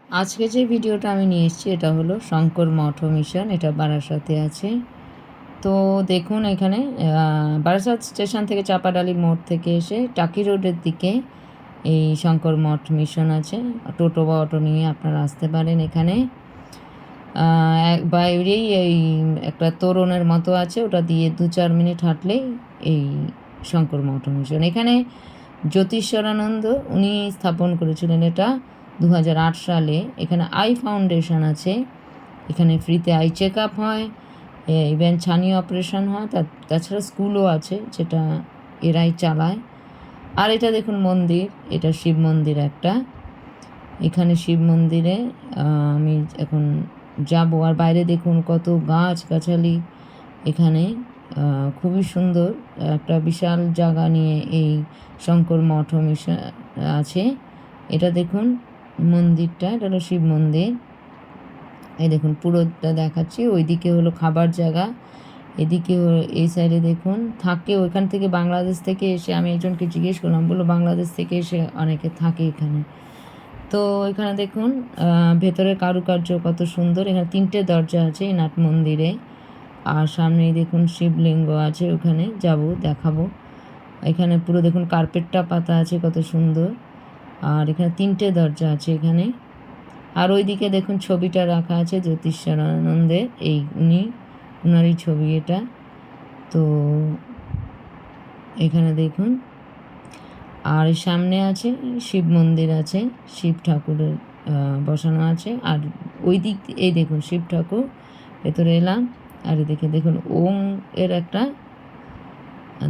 আজকে যে ভিডিওটা আমি নিয়ে এসেছি এটা হলো শঙ্কর মঠ মিশন, এটা বারাসাতে আছে। তো দেখুন এখানে বারাসাত স্টেশন থেকে চাপাডালি মোড় থেকে এসে টাকি রোডের দিকে এই শঙ্কর মঠ মিশন আছে। টোটো বা অটো নিয়ে আপনারা আসতে পারেন। এখানে বাইরেই এই একটা তোরণের মতো আছে, ওটা দিয়ে 2-4 মিনিট হাঁটলেই এই শঙ্কর মঠ মিশন। এখানে জ্যোতিশ্বরানন্দ উনি স্থাপন করেছিলেন এটা 2008 সালে। এখানে আই ফাউন্ডেশন আছে, এখানে ফ্রিতে আই চেক আপ হয়, ইভেন ছানি অপারেশন হয়, তাছাড়া স্কুলও আছে যেটা এরাই চালায়। আর এটা দেখুন মন্দির, এটা শিব মন্দির একটা। এখানে শিব মন্দিরে আমি এখন যাব। আর বাইরে দেখুন কত গাছগাছালি এখানে, খুবই সুন্দর একটা বিশাল জায়গা নিয়ে এই শঙ্কর মঠ মিশন আছে। এটা দেখুন মন্দিরটা, এটা হলো শিব মন্দির। এই দেখুন পুরোটা দেখাচ্ছি। ওইদিকে হলো খাবার জায়গা, এদিকে এই সাইডে দেখুন থাকে। ওইখান থেকে বাংলাদেশ থেকে এসে, আমি একজনকে জিজ্ঞেস করলাম, বললো বাংলাদেশ থেকে এসে অনেকে থাকে এখানে। তো এখানে দেখুন ভেতরের কারুকার্য কত সুন্দর। এখানে 3টে দরজা আছে এই নাট মন্দিরে। আর সামনেই দেখুন শিবলিঙ্গ আছে, ওখানে যাব, দেখাবো। এখানে পুরো দেখুন কার্পেটটা পাতা আছে কত সুন্দর। আর এখানে 3টে দরজা আছে এখানে। আর ওইদিকে দেখুন ছবিটা রাখা আছে জ্যোতিষানন্দের, এই উনারই ছবি এটা। তো এখানে দেখুন, আর সামনে আছে শিব মন্দির আছে, শিব ঠাকুরের বসানো আছে। আর ওই দিক এই দেখুন শিব ঠাকুর, ভেতরে এলাম। আর এদিকে দেখুন ওম এর একটা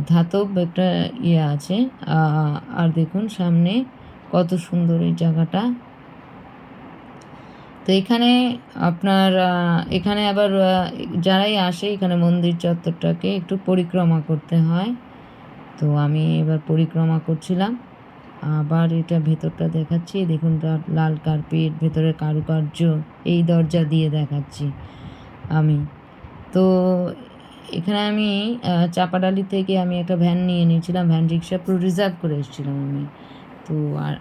ধাতব একটা ইয়ে আছে। আর দেখুন সামনে কত সুন্দর এই জায়গাটা। তো এখানে আপনার এখানে আবার যারাই আসে এখানে মন্দির চত্বরটাকে একটু পরিক্রমা করতে হয়। তো আমি এবার পরিক্রমা করছিলাম। আবার এটা ভেতরটা দেখাচ্ছি, দেখুন লাল কার্পেট, ভেতরের কারুকার্য, এই দরজা দিয়ে দেখাচ্ছি আমি। তো এখানে আমি চাপাডালি থেকে আমি একটা ভ্যান নিয়ে নিয়েছিলাম, ভ্যান রিক্সা পুরো রিজার্ভ করে এসেছিলাম আমি। তো আর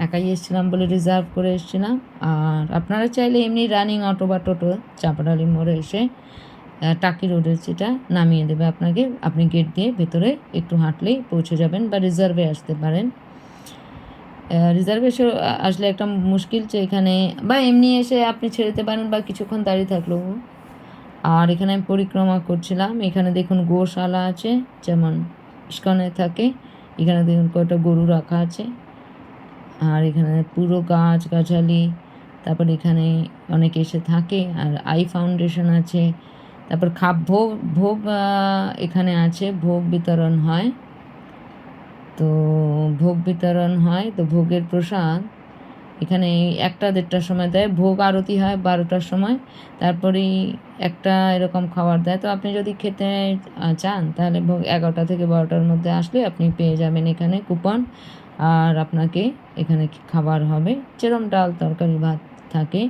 একাই এসেছিলাম বলে রিজার্ভ করে এসেছিলাম। আর আপনারা চাইলে এমনি রানিং অটো বা টোটো চাপাডালি মোড়ে এসে টাকি রোডের যেটা নামিয়ে দেবে আপনাকে, আপনি গেট দিয়ে ভেতরে একটু হাঁটলেই পৌঁছে যাবেন, বা রিজার্ভে আসতে পারেন। রিজার্ভে আসলে একটা মুশকিল যে এখানে, বা এমনি এসে আপনি ছেড়ে দিতে পারেন বা কিছুক্ষণ দাঁড়িয়ে থাকলেও। আর এখানে আমি পরিক্রমা করছিলাম। এখানে দেখুন গোশালা আছে, যেমন ইস্কনে থাকে। এখানে দেখুন কয়টা গরু রাখা আছে। আর এখানে পুরো গাছগাছালি, তারপর এখানে অনেকে এসে থাকে। আর আই ফাউন্ডেশন আছে। তারপর ভোগ ভোগ এখানে আছে, ভোগ বিতরণ হয়। তো ভোগ বিতরণ হয়, তো ভোগের প্রসাদ এখানে 1টা-1:30টার সময় দেয়। ভোগ আরতি হয় 12টার সময়, তারপরেই একটা এরকম খাবার দেয়। তো আপনি যদি খেতে চান তাহলে ভোগ 11টা থেকে 12টার মধ্যে আসলে আপনি পেয়ে যাবেন এখানে কুপন। আর আপনাকে এখানে খাবার হবে, যেরকম ডাল তরকারি ভাত থাকে।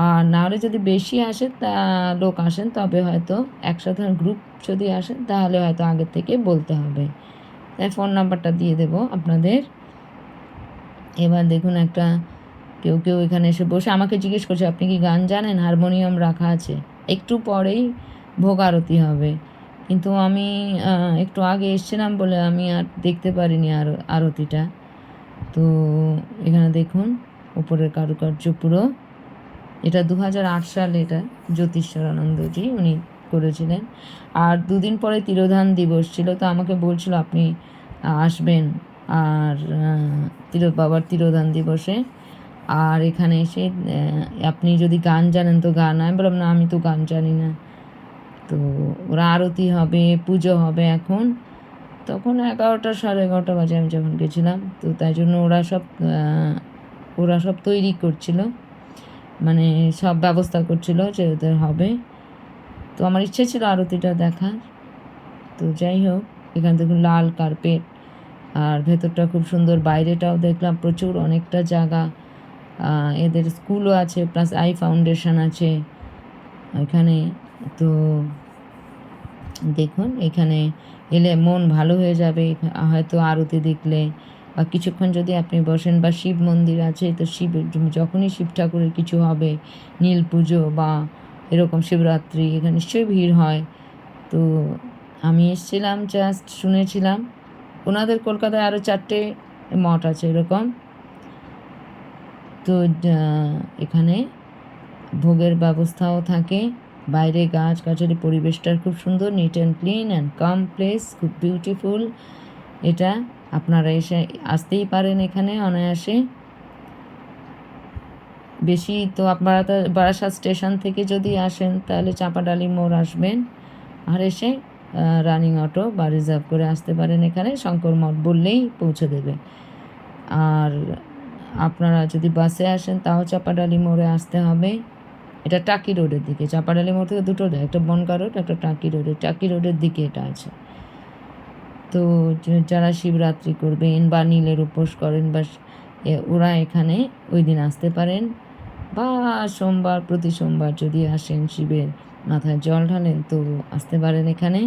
আর নাহলে যদি বেশি আসে লোক আসেন, তবে হয়তো একসাথে গ্রুপ যদি আসেন তাহলে হয়তো আগের থেকে বলতে হবে। তাই ফোন নাম্বারটা দিয়ে দেবো আপনাদের। এবার দেখুন একটা কেউ এখানে এসে বসে আমাকে জিজ্ঞেস করছে, আপনি কি গান জানেন? হারমোনিয়াম রাখা আছে, একটু পরেই ভোগ আরতি হবে। কিন্তু আমি একটু আগে এসেছিলাম বলে আমি আর দেখতে পারিনি আরতিটা। তো এখানে দেখুন উপরের কারুকার্য পুরো, এটা 2008 সালে এটা জ্যোতিষানন্দজি উনি করেছিলেন। আর 2 দিন পরে তিরোধান দিবস ছিল, তো আমাকে বলছিল আপনি আসবেন আর বাবার তিরোধান দিবসে। আর এখানে এসে আপনি যদি গান জানেন তো গান। আমি বললাম না, আমি তো গান জানি না। তো ওরা আরতি হবে, পুজো হবে এখন। তখন 11টা 11:30 বাজে আমি যখন গেছিলাম। তো তাই জন্য ওরা সব তৈরি করছিল, মানে সব ব্যবস্থা করছিল যে ওদের হবে। তো আমার ইচ্ছে ছিল আরতিটা দেখার। তো যাই হোক, এখানে দেখুন লাল কার্পেট, আর ভেতরটা খুব সুন্দর। বাইরেটাও দেখলাম প্রচুর, অনেকটা জায়গা। এদের স্কুলও আছে, প্লাস আই ফাউন্ডেশন আছে এখানে। তো দেখুন এখানে এলে মন ভালো হয়ে যাবে হয়তো আরতি দেখলে, বা কিছুক্ষণ যদি আপনি বসেন, বা শিব মন্দির আছে, তো যখনই শিব ঠাকুরের কিছু হবে, নীল পুজো বা এরকম শিবরাত্রি, এখানে নিশ্চয়ই ভিড় হয়। তো আমি এসেছিলাম, জাস্ট শুনেছিলাম। ওনাদের কলকাতায় আরও 4টে মঠ আছে এরকম। তো এখানে ভোগের ব্যবস্থাও থাকে। বাইরে গাছগাছালি, পরিবেশটার খুব সুন্দর, neat and clean and calm place, খুব বিউটিফুল। এটা আপনারা আসতেই পারেন এখানে অনায়াসে। বেশি তো আপনারা তো বারাসাত স্টেশন থেকে যদি আসেন তাহলে চাঁপাডালি মোড় আসবেন, আর এসে রানিং অটো বা রিজার্ভ করে আসতে পারেন। এখানে শঙ্কর মঠ বললেই পৌঁছে দেবে। আর আপনারা যদি বাসে আসেন তাও চাঁপাডালি মোড়ে আসতে হবে। এটা টাকি রোডের দিকে, চাঁপাডালি মোড় থেকে দুটো যায়, একটা বনগা রোড, একটা টাকি রোডের দিকে এটা আছে। তো যারা শিবরাত্রি করবেন বা নীলের উপোস করেন, বা ওরা এখানে ওই দিন আসতে পারেন। বা প্রতি সোমবার যদি আসেন, শিবের মাথায় জল ঢালেন, তো আসতে পারেন এখানে।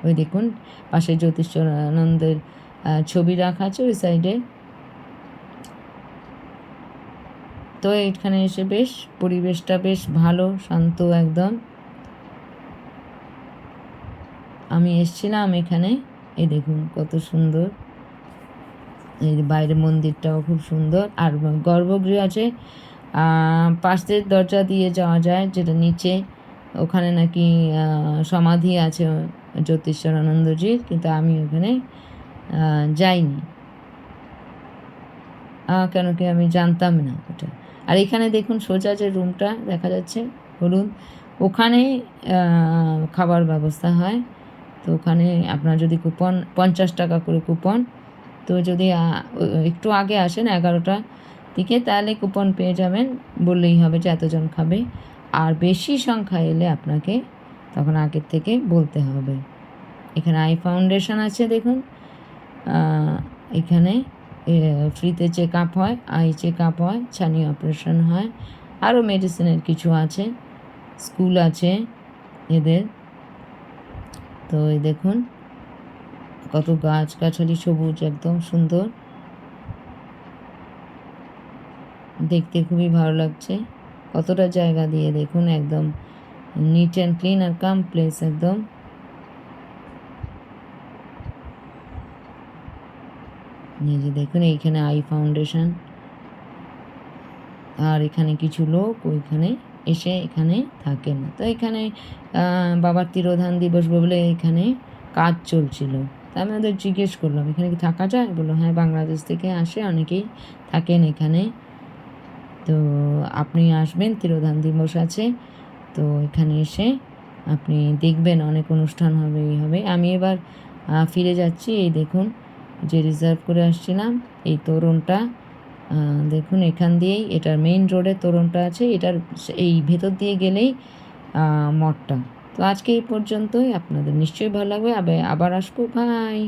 ওই দেখুন পাশে জ্যোতিষানন্দের ছবি রাখা আছে ওই সাইডে। তো এখানে এসে বেশ পরিবেশটা বেশ ভালো, শান্ত একদম। আমি এসেছিলাম এখানে, এই দেখুন কত সুন্দর। এই বাইরের মন্দিরটাও খুব সুন্দর। আর গর্ভগৃহ আছে, পাশের দরজা দিয়ে যাওয়া যায়, যেটা নিচে। ওখানে নাকি সমাধি আছে জ্যোতিষানন্দজির, কিন্তু আমি ওখানে যাইনি, কেন কি আমি জানতাম না ওটা। আর এখানে দেখুন সোজা যে রুমটা দেখা যাচ্ছে হলুদ, ওখানে খাবার ব্যবস্থা হয়। তো ওখানে আপনার যদি কুপন, 50 টাকা করে কুপন, তো যদি একটু আগে আসেন 11টা দিকে, তাহলে কুপন পেয়ে যাবেন। বললেই হবে যে এতজন খাবে। আর বেশি সংখ্যা এলে আপনাকে তখন আগের থেকে বলতে হবে। এখানে আই ফাউন্ডেশন আছে দেখুন, এখানে ফ্রিতে চেক আপ হয়, আই চেক আপ হয়, ছানি অপারেশন হয়, আরও মেডিসিনের কিছু আছে, স্কুল আছে এদের। তো এই দেখুন কত গাছগাছালি, সবুজ, একদম সুন্দর, দেখতে খুবই ভালো লাগছে। কতটা জায়গা দিয়ে দেখুন, একদম নিট অ্যান্ড ক্লিন আর কাম প্লেস একদম। এই যে দেখুন এইখানে আই ফাউন্ডেশন। আর এখানে কিছু লোক ওইখানে এসে এখানে থাকেন। তো এখানে বাবার তিরোধান দিবস বলে এখানে কাজ চলছিল। তা আমি ওদের জিজ্ঞেস করলাম এখানে কি থাকা যায়, বললো হ্যাঁ, বাংলাদেশ থেকে আসে অনেকেই থাকেন এখানে। তো আপনি আসবেন, তিরোধান দিবস আছে, তো এখানে এসে আপনি দেখবেন অনেক অনুষ্ঠান হবে, এই হবে। আমি এবার ফিরে যাচ্ছি। এই দেখুন যে রিজার্ভ করে আসছিলাম, এই তোরণটা দেখুন, এখান দিয়েই, এটার মেইন রোডে তোরণটা আছে, এটার এই ভেতর দিয়ে গেলেই মঠটা। তো আজকে এই পর্যন্তই। আপনাদের নিশ্চয়ই ভালো লাগবে, আবার আসবো, বাই।